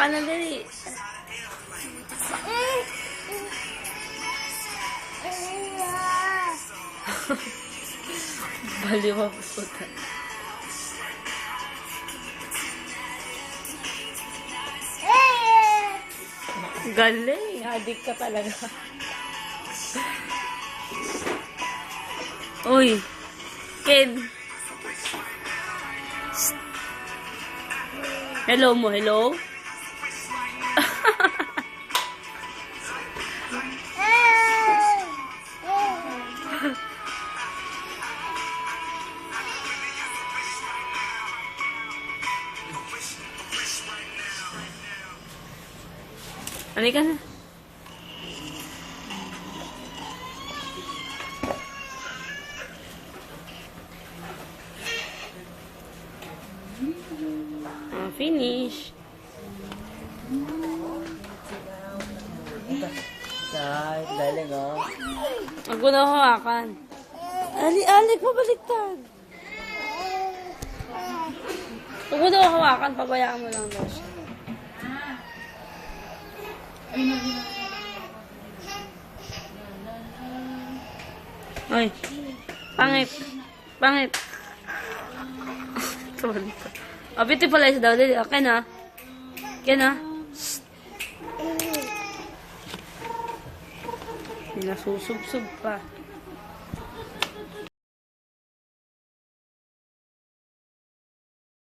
ka na dali. Baliw ako puta. Galing. Adik ka talaga. Uy. Kid. Hello mo, hello? Halika na. Finish. Galing oh. Huwag ko na hawakan. Ali, pabaliktad. Huwag mo daw hawakan, pabayaan mo lang daw siya. Ay, pangit. Pangit. Sorry. Oh, beautiful eyes daw. Okay na. Okay na. Nasusobsob pa.